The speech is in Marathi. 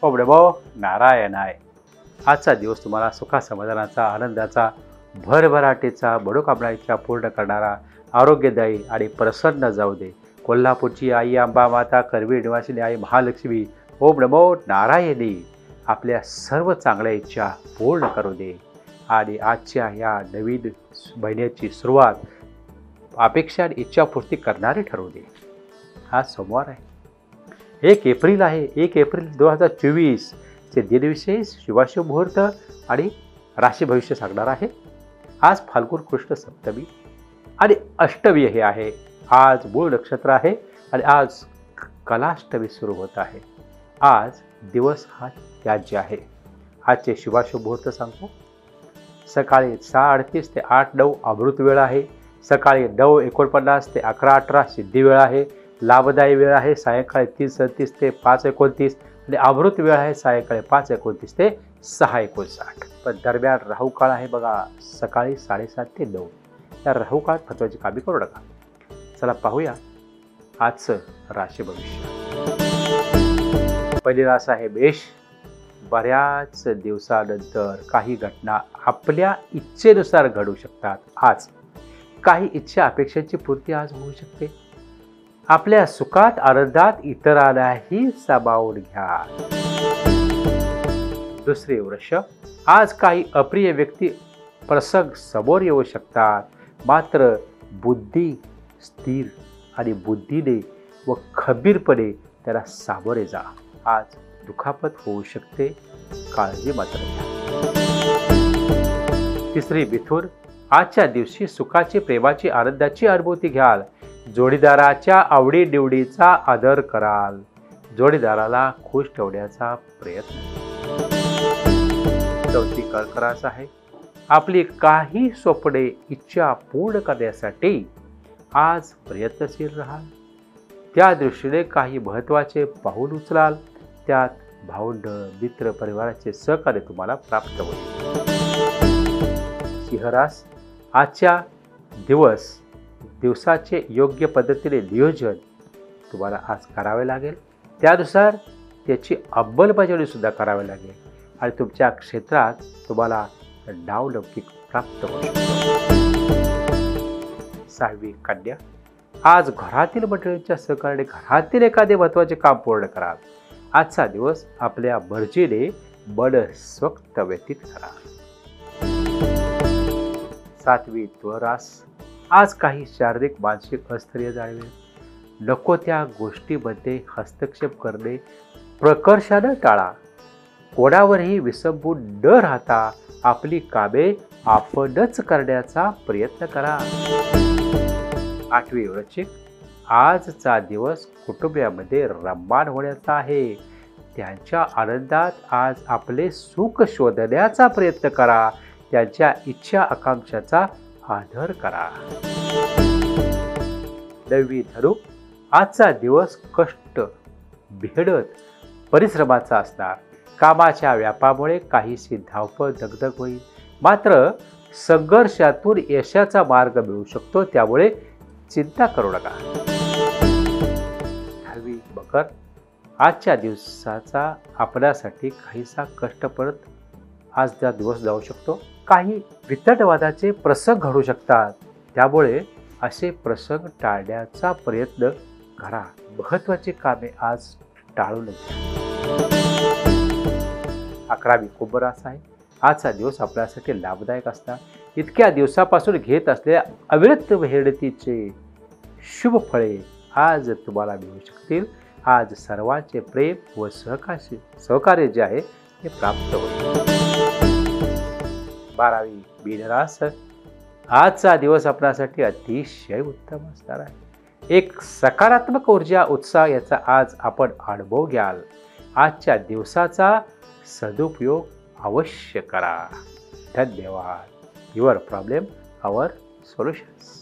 ओम नमो नारायणाय. आजचा दिवस तुम्हाला सुखा समाधानाचा, आनंदाचा, भरभराटीचा, मनोकामना इच्छा पूर्ण करणारा, आरोग्यदायी आणि प्रसन्न जाऊ दे. कोल्हापूरची आई अंबा माता, करवी निवासिनी आई महालक्ष्मी, ओम नमो नारायणी आपल्या सर्व चांगल्या इच्छा पूर्ण करू दे. आणि आजच्या या नवीन महिन्याची सुरुवात अपेक्षा आणि इच्छापूर्ती करणारी ठरवू दे. हा सोमवार आहे, 1 एप्रिल आहे. 1 एप्रिल 2024 चे दिनविशेष, शुभाशुभ मुहूर्त आणि राशी भविष्य सांगणार आहे. आज फाल्गुन कृष्ण सप्तमी आणि अष्टमी हे आहे. आज मूळ नक्षत्र आहे आणि आज कलाष्टमी सुरू होत आहे. आज दिवस हा त्याज्य आहे. आजचे शुभाशुभ मुहूर्त सांगतो. सकाळी 6:38 ते 8:09 अमृत वेळ आहे. सकाळी 9:49 ते 11:18 सिद्धी वेळ आहे. लाभदायी वेळ आहे सायंकाळी 3:37 ते 5:29 आणि अमृत वेळ आहे सायंकाळी 5:29 ते 6:59. पण दरम्यान राहू काळ आहे बघा, सकाळी 7:30 ते 9. त्या राहू काळात महत्त्वाची कामे करू नका. चला पाहूया आजचं राशी भविष्य. पहिली रास आहे मेष. बऱ्याच दिवसानंतर काही घटना आपल्या इच्छेनुसार घडू शकतात. आज काही इच्छा अपेक्षांची पूर्ती आज होऊ शकते. आपल्या सुखात आनंदात इतरांनाही सामावून घ्या. दुसरे वृषभ. आज काही अप्रिय व्यक्ती प्रसंग समोर येऊ शकतात, मात्र बुद्धी स्थिर आणि बुद्धीने व खंबीरपणे त्याला सामोरे जा. आज दुखापत होऊ शकते, काळजी मात्र घ्या. तिसरी मिथुन. आजच्या दिवशी सुखाची, प्रेमाची, आनंदाची अनुभूती घ्याल. जोडीदाराच्या आवडीनिवडीचा आदर कराल. जोडीदाराला खुश ठेवण्याचा प्रयत्न. चौथी कर्क रास आहे. आपली काही स्वप्ने, इच्छा पूर्ण करण्यासाठी आज प्रयत्नशील राहाल. त्या दृष्टीने काही महत्त्वाचे पाऊल उचलाल. त्यात भावंड, मित्र, परिवाराचे सहकार्य तुम्हाला प्राप्त होईल. सिंह रास. आजच्या दिवसाचे योग्य पद्धतीने नियोजन तुम्हाला आज करावे लागेल. त्यानुसार त्याची अंमलबजावणी सुद्धा करावी लागेल आणि तुमच्या क्षेत्रात तुम्हाला नावलौकिक प्राप्त होऊ शकतो. सहावी कन्या. आज घरातील मंडळींच्या सहकार्याने घरातील एखादे महत्त्वाचे काम पूर्ण कराल. आजचा दिवस आपल्या मर्जीने मनस्वक्त व्यतीत करा. सातवी तुळरास. आज काही शारीरिक मानसिक अस्थिर्य जाणवेल. नको त्या गोष्टीमध्ये हस्तक्षेप करणे प्रकर्षाने टाळा. कोणावरही विसंबून न राहता आपली कामे आपणच करण्याचा प्रयत्न करा. आठवी वृश्चिक. आजचा दिवस कुटुंबामध्ये रममाण होण्याचा आहे. त्यांच्या आनंदात आज आपले सुख शोधण्याचा प्रयत्न करा. त्यांच्या इच्छा आकांक्षाचा आदर करा. नववी धनु. आजचा दिवस कष्ट, मेहनत, परिश्रमाचा असणार. कामाच्या व्यापामुळे काहीशी धावपळ, दगदग होईल, मात्र संघर्षातून यशाचा मार्ग मिळू शकतो. त्यामुळे चिंता करू नका. 10वी मकर. आजच्या दिवसाचा आपल्यासाठी काहीसा कष्ट परत आजचा दिवस जाऊ शकतो. काही वितटवादाचे प्रसंग घडू शकतात. त्यामुळे असे प्रसंग टाळण्याचा प्रयत्न करा. महत्त्वाची कामे आज टाळू नका. 11वी कुंभ रास आहे. आजचा दिवस आपल्यासाठी लाभदायक असणार. इतक्या दिवसापासून घेत असलेल्या अविरत मेहनतीचे शुभ फळे आज तुम्हाला मिळू शकतील. आज सर्वांचे प्रेम व सहकार्य जे आहे ते प्राप्त होईल. 12वी मीनरास. आजचा दिवस आपल्यासाठी अतिशय उत्तम असणार आहे. एक सकारात्मक ऊर्जा, उत्साह याचा आज आपण अनुभव घ्याल. आजच्या दिवसाचा सदुपयोग अवश्य करा. धन्यवाद. Your problem, our solutions.